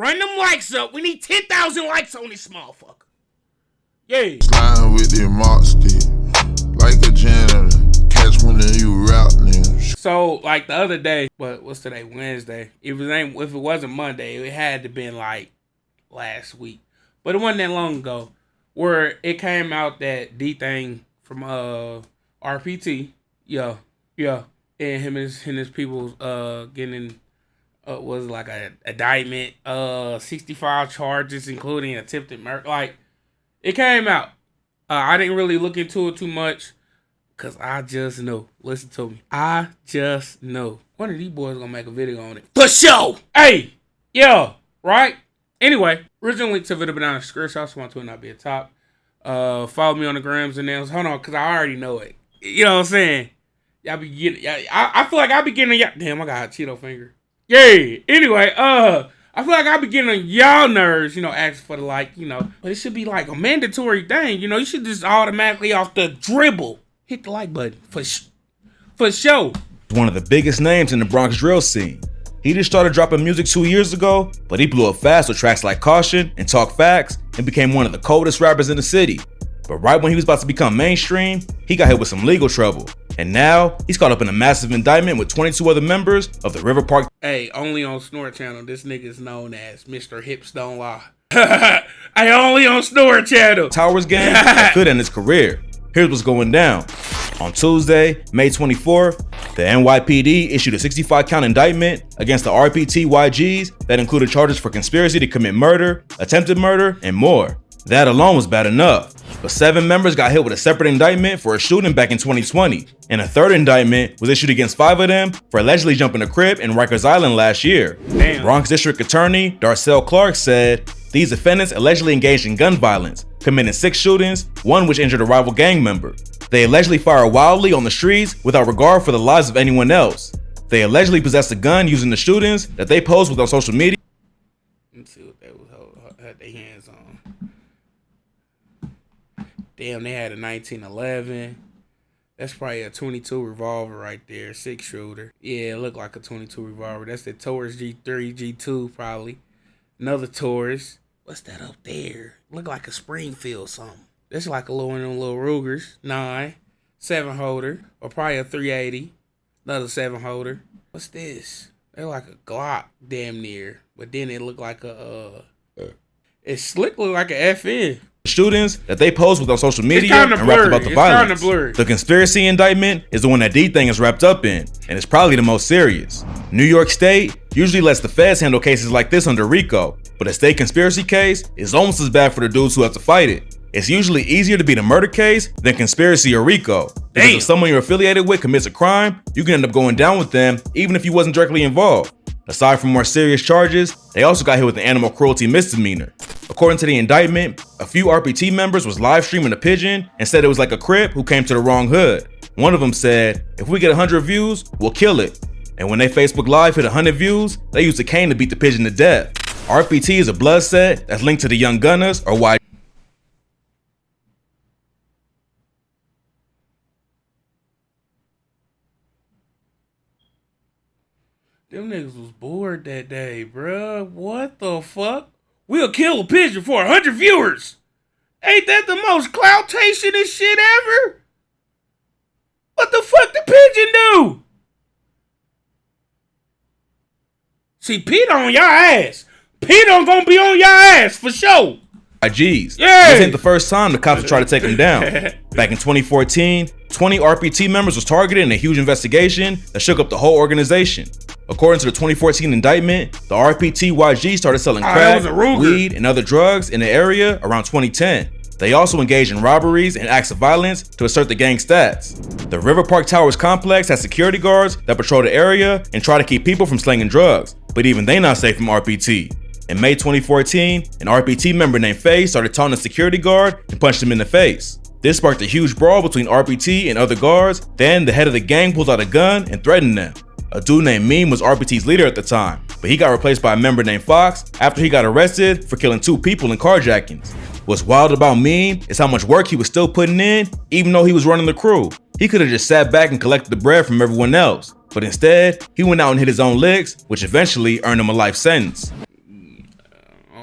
Run them likes up. We need 10,000 likes on this motherfucker. Yeah. Sliding with the mop stick, like a janitor. Catch one of you rap niggas. So, like the other day, what's today? Wednesday. If it wasn't Monday, it had to been like last week. But it wasn't that long ago where it came out that DThang from RPT, yeah, and him and his people getting was like a indictment, 65 charges including attempted murder. Like it came out. I didn't really look into it too much because I just know. Listen to me. I just know one of these boys gonna make a video on it for sure. Hey, yeah, right. Anyway, original link to the video down in the description. I also want to not be a top. Follow me on the grams and nails. Hold on, because I already know it. You know what I'm saying? Y'all be getting, I feel like I be getting, damn, I got a Cheeto finger. Yeah. Anyway, I feel like I be getting on y'all nerves, you know, asking for the like, you know. But it should be like a mandatory thing, you know. You should just automatically off the dribble hit the like button for sure. One of the biggest names in the Bronx drill scene. He just started dropping music 2 years ago, but he blew up fast with tracks like Caution and Talk Facts and became one of the coldest rappers in the city. But right when he was about to become mainstream, he got hit with some legal trouble. And now, he's caught up in a massive indictment with 22 other members of the River Park. Hey, only on Snore Channel, this nigga is known as Mr. Hips Don't Lie. I only on Snore Channel. Towers gang that could end his career. Here's what's going down. On Tuesday, May 24th, the NYPD issued a 65-count indictment against the RPT YGs that included charges for conspiracy to commit murder, attempted murder, and more. That alone was bad enough, but 7 members got hit with a separate indictment for a shooting back in 2020, and a third indictment was issued against 5 of them for allegedly jumping a crib in Rikers Island last year. Damn. Bronx District Attorney Darcel Clark said these defendants allegedly engaged in gun violence, committing 6 shootings, one which injured a rival gang member. They allegedly fired wildly on the streets without regard for the lives of anyone else. They allegedly possessed a gun using the shootings that they posed with on social media. Let's see what they had their hands on. Damn, they had a 1911. That's probably a 22 revolver right there, 6-shooter. Yeah, it looked like a 22 revolver. That's the Taurus G3, G2 probably. Another Taurus. What's that up there? Look like a Springfield something. That's like a little one of them little Rugers. 9, 7-holder, or probably a 380. Another 7-holder. What's this? They're like a Glock, damn near. But then it looked like a it slick look like an FN. Shootings that they posed with on social media and rapped about the violence. The conspiracy indictment is the one that DThang is wrapped up in, and it's probably the most serious. New York State usually lets the feds handle cases like this under RICO, but a state conspiracy case is almost as bad for the dudes who have to fight it. It's usually easier to beat a murder case than conspiracy or RICO. Because if someone you're affiliated with commits a crime, you can end up going down with them even if you wasn't directly involved. Aside from more serious charges, they also got hit with an animal cruelty misdemeanor. According to the indictment, a few RPT members was live streaming a pigeon and said it was like a Crip who came to the wrong hood. One of them said, if we get 100 views, we'll kill it. And when they Facebook Live hit 100 views, they used a cane to beat the pigeon to death. RPT is a blood set that's linked to the Young Gunners or Y. Them niggas was bored that day, bruh. What the fuck? We'll kill a pigeon for 100 viewers. Ain't that the most clout-tation shit ever? What the fuck the pigeon do? See, Pete on y'all ass. Pete on gonna be on y'all ass for sure. IGs. Yeah. This ain't the first time the cops have tried to take him down. Back in 2014, 20 RPT members was targeted in a huge investigation that shook up the whole organization. According to the 2014 indictment, the RPT YG started selling crack, weed, and other drugs in the area around 2010. They also engaged in robberies and acts of violence to assert the gang stats. The River Park Towers complex has security guards that patrol the area and try to keep people from slinging drugs, but even they not safe from RPT. In May 2014, an RPT member named Faye started taunting a security guard and punched him in the face. This sparked a huge brawl between RPT and other guards. Then the head of the gang pulls out a gun and threatened them. A dude named Meme was RPT's leader at the time, but he got replaced by a member named Fox after he got arrested for killing 2 people in carjackings. What's wild about Meme is how much work he was still putting in, even though he was running the crew. He could have just sat back and collected the bread from everyone else, but instead, he went out and hit his own licks, which eventually earned him a life sentence.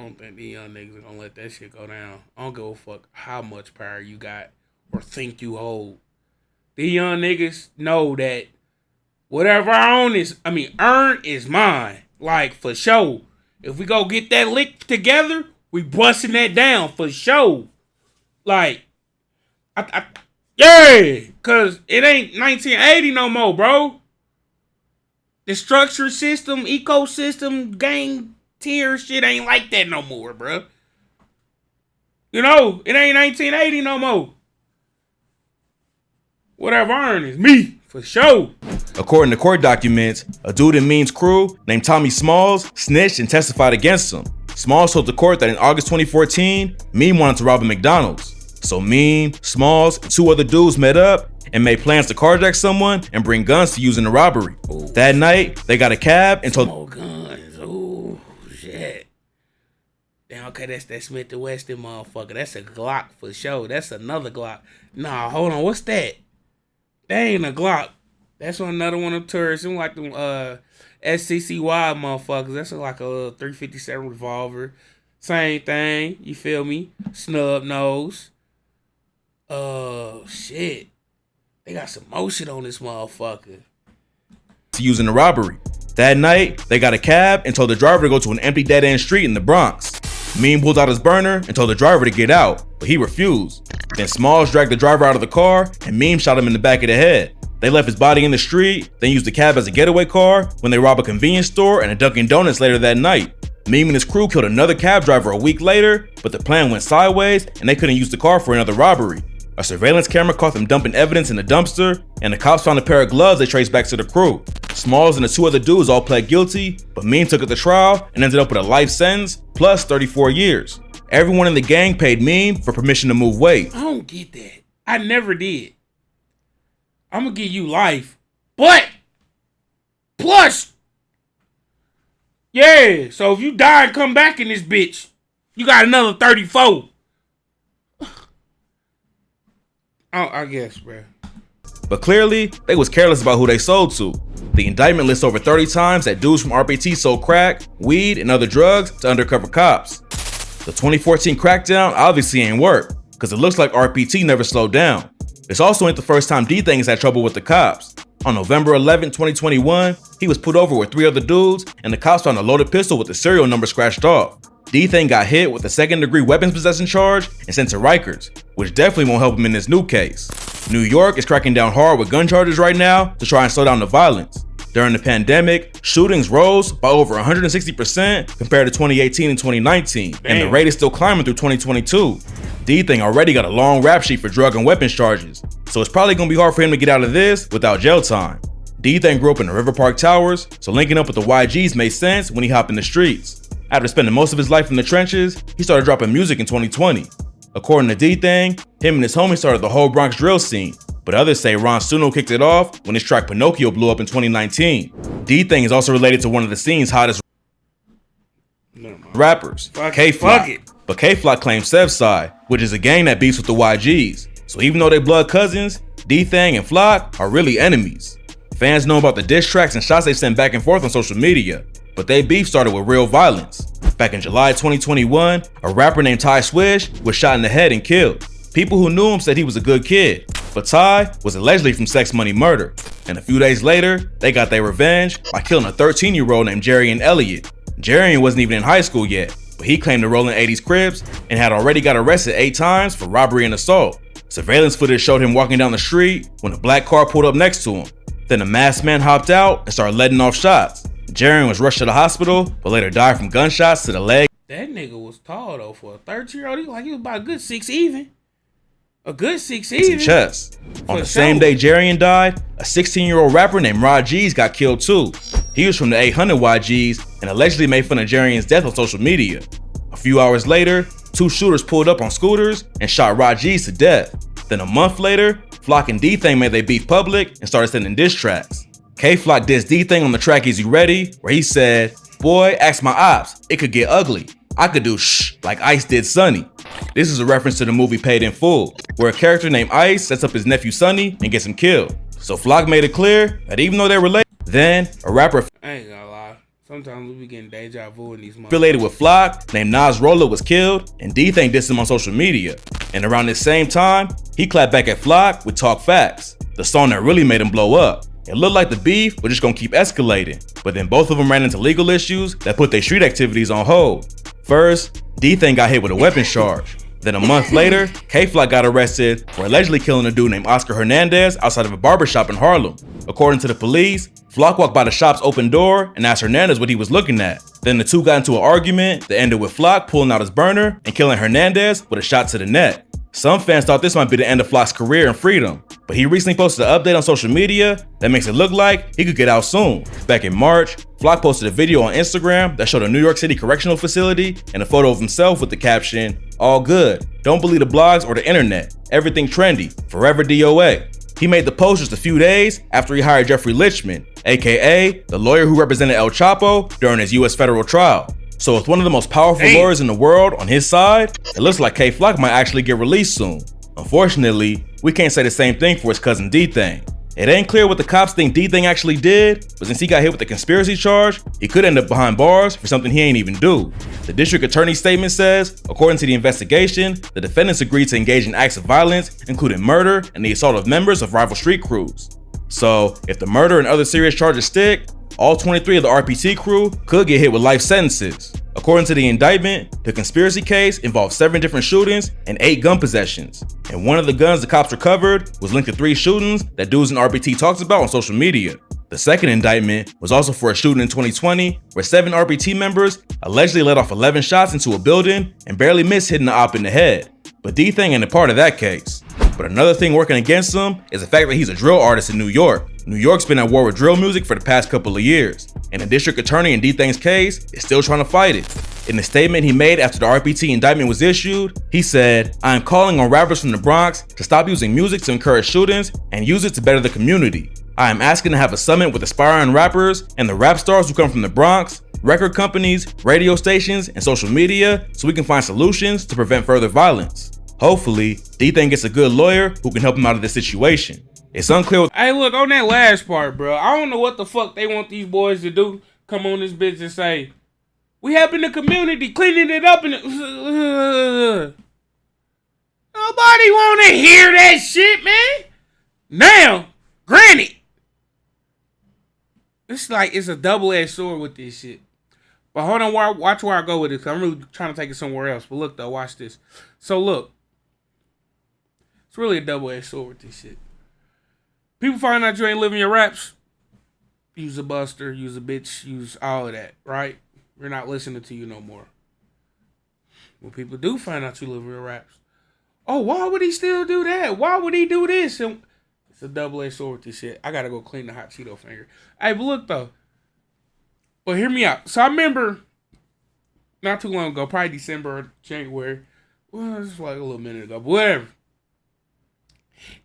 don't think these young niggas are gonna let that shit go down. I don't give a fuck how much power you got or think you hold. These young niggas know that whatever I earn is mine. Like, for sure. If we go get that lick together, we busting that down for sure. Like, yeah, cause it ain't 1980 no more, bro. The structure system, ecosystem, gang tier shit ain't like that no more, bro. You know, it ain't 1980 no more. Whatever I earn is me, for sure. According to court documents, a dude in Mean's crew named Tommy Smalls snitched and testified against him. Smalls told the court that in August 2014, Mean wanted to rob a McDonald's. So Mean, Smalls, and 2 other dudes met up and made plans to carjack someone and bring guns to use in the robbery. Ooh. That night, they got a cab and told— more guns. Ooh, shit. Damn, okay, that's that Smith & Wesson motherfucker. That's a Glock for sure. That's another Glock. Nah, hold on, what's that? That ain't a Glock. That's another one of them tourists. Them like them SCCY motherfuckers. That's like a 357 revolver. Same thing. You feel me? Snub nose. Shit. They got some motion on this motherfucker. To use in the robbery. That night, they got a cab and told the driver to go to an empty dead-end street in the Bronx. Mean pulled out his burner and told the driver to get out, but he refused. Then Smalls dragged the driver out of the car and Mean shot him in the back of the head. They left his body in the street, then used the cab as a getaway car when they robbed a convenience store and a Dunkin' Donuts later that night. Mean and his crew killed another cab driver a week later, but the plan went sideways and they couldn't use the car for another robbery. A surveillance camera caught them dumping evidence in a dumpster, and the cops found a pair of gloves they traced back to the crew. Smalls and the 2 other dudes all pled guilty, but Mean took it to trial and ended up with a life sentence plus 34 years. Everyone in the gang paid Mean for permission to move weight. I don't get that. I never did. I'm gonna give you life, but plus, yeah. So if you die and come back in this bitch, you got another 34. I guess, bro. But clearly, they was careless about who they sold to. The indictment lists over 30 times that dudes from RPT sold crack, weed, and other drugs to undercover cops. The 2014 crackdown obviously ain't work, because it looks like RPT never slowed down. This also ain't the first time DThang has had trouble with the cops. On November 11, 2021, he was pulled over with 3 other dudes, and the cops found a loaded pistol with the serial number scratched off. DThang got hit with a second-degree weapons possession charge and sent to Rikers, which definitely won't help him in this new case. New York is cracking down hard with gun charges right now to try and slow down the violence. During the pandemic, shootings rose by over 160% compared to 2018 and 2019, and the rate is still climbing through 2022. DThang already got a long rap sheet for drug and weapons charges, so it's probably gonna be hard for him to get out of this without jail time. DThang grew up in the River Park Towers, so linking up with the YGs made sense when he hopped in the streets. After spending most of his life in the trenches, he started dropping music in 2020. According to DThang, him and his homies started the whole Bronx drill scene, but others say Ron Suno kicked it off when his track Pinocchio blew up in 2019. DThang is also related to one of the scene's hottest rappers, K-Flock. But K-Flock claims Sev's side, which is a gang that beefs with the YGs. So even though they blood cousins, DThang and Flock are really enemies. Fans know about the diss tracks and shots they sent back and forth on social media, but they beef started with real violence. Back in July 2021, a rapper named Ty Swish was shot in the head and killed. People who knew him said he was a good kid, but Ty was allegedly from Sex Money Murder. And a few days later, they got their revenge by killing a 13-year-old named Jarian Elliott. Jarian wasn't even in high school yet, but he claimed to roll in 80s Crips and had already got arrested 8 times for robbery and assault. Surveillance footage showed him walking down the street when a black car pulled up next to him. Then a masked man hopped out and started letting off shots. Jarian was rushed to the hospital, but later died from gunshots to the leg. That nigga was tall though for a 13-year-old. He was about a good 6 even. A good 6 even. Chest. On the same day Jarian died, a 16-year-old rapper named Rod G's got killed too. He was from the 800 YGs and allegedly made fun of Jarian's death on social media. A few hours later, 2 shooters pulled up on scooters and shot Rod G's to death. Then a month later, Flock and DThang made their beef public and started sending diss tracks. K-Flock dissed DThang on the track Is You Ready, where he said, "Boy, ask my ops, it could get ugly. I could do shh like Ice did Sonny." This is a reference to the movie Paid in Full, where a character named Ice sets up his nephew Sonny and gets him killed. So Flock made it clear that even though they're related, then a rapper— I ain't gonna lie. Sometimes we be getting deja vu in these motherfuckers. Affiliated with Flock, named Nas Rolla, was killed, and DThang dissed him on social media. And around this same time, he clapped back at Flock with Talk Facts, the song that really made him blow up. It looked like the beef was just gonna keep escalating, but then both of them ran into legal issues that put their street activities on hold. First, DThang got hit with a weapons charge. Then a month later, K-Flock got arrested for allegedly killing a dude named Oscar Hernandez outside of a barbershop in Harlem. According to the police, Flock walked by the shop's open door and asked Hernandez what he was looking at. Then the two got into an argument that ended with Flock pulling out his burner and killing Hernandez with a shot to the neck. Some fans thought this might be the end of Flock's career and freedom, but he recently posted an update on social media that makes it look like he could get out soon. Back in March, Flock posted a video on Instagram that showed a New York City correctional facility and a photo of himself with the caption, "All good. Don't believe the blogs or the internet. Everything trendy. Forever DOA." He made the post just a few days after he hired Jeffrey Lichman, aka the lawyer who represented El Chapo during his US federal trial. So with one of the most powerful lawyers in the world on his side, it looks like K-Flock might actually get released soon. Unfortunately, we can't say the same thing for his cousin DThang. It ain't clear what the cops think DThang actually did, but since he got hit with the conspiracy charge, he could end up behind bars for something he ain't even do. The district attorney's statement says, according to the investigation, the defendants agreed to engage in acts of violence, including murder and the assault of members of rival street crews. So, if the murder and other serious charges stick, all 23 of the RPT crew could get hit with life sentences. According to the indictment, the conspiracy case involved 7 different shootings and 8 gun possessions. And one of the guns the cops recovered was linked to 3 shootings that dudes in RPT talks about on social media. The second indictment was also for a shooting in 2020 where 7 RPT members allegedly let off 11 shots into a building and barely missed hitting the op in the head. But DThang ain't a part of that case. But another thing working against him is the fact that he's a drill artist in New York. New York's been at war with drill music for the past couple of years, and the district attorney in DThang's case is still trying to fight it. In the statement he made after the RPT indictment was issued, he said, "I am calling on rappers from the Bronx to stop using music to encourage shootings and use it to better the community. I am asking to have a summit with aspiring rappers and the rap stars who come from the Bronx, record companies, radio stations, and social media so we can find solutions to prevent further violence." Hopefully, DThang gets a good lawyer who can help him out of this situation. It's unclear. Hey, look, on that last part, bro, I don't know what the fuck they want these boys to do. Come on this bitch and say, "We helping the community, cleaning it up." And nobody want to hear that shit, man. Now, granted, it's like it's a double-edged sword with this shit. But hold on, watch where I go with it, because I'm really trying to take it somewhere else. But look, though, watch this. So, look. It's really a double-edged sword with this shit. People find out you ain't living your raps. Use a buster, use a bitch, use all of that, right? We're not listening to you no more. When people do find out you live your raps, oh, why would he still do that? Why would he do this? And it's a double-edged sword with this shit. I gotta go clean the hot Cheeto finger. Hey, but look, though. Well, hear me out. So I remember not too long ago, probably December or January. Well, it's like a little minute ago, but whatever.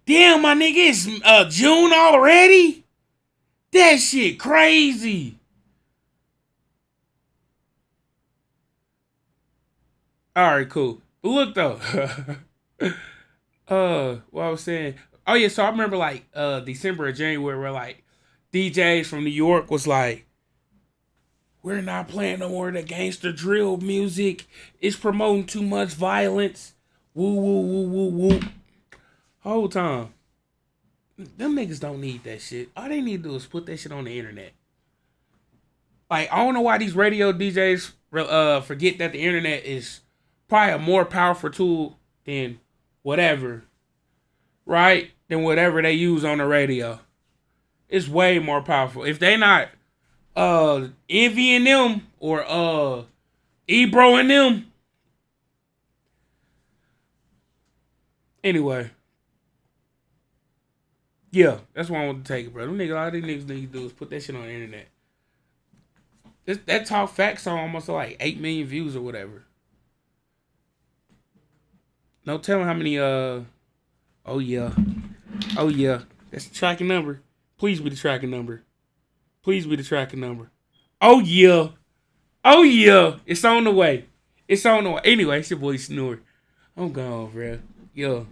Damn, my nigga, it's June already? That shit crazy. Alright, cool. But look, though. What I was saying. Oh, yeah, so I remember, like, December or January where, like, DJs from New York was like, "We're not playing no more of the gangster drill music. It's promoting too much violence. Woo, woo, woo, woo, woo." Whole time. Them niggas don't need that shit. All they need to do is put that shit on the internet. Like, I don't know why these radio DJs forget that the internet is probably a more powerful tool than whatever. Right? Than whatever they use on the radio. It's way more powerful. If they not envying them or Ebro and them. Anyway. Yeah, that's why I want to take it, bro. Them niggas, all these niggas need to do is put that shit on the internet. That Talk Facts on almost like 8 million views or whatever. No telling how many oh yeah. That's the tracking number. Please be the tracking number. Please be the tracking number. Oh yeah. It's on the way. Anyway, it's your boy Snore. I'm gone, bro. Yo.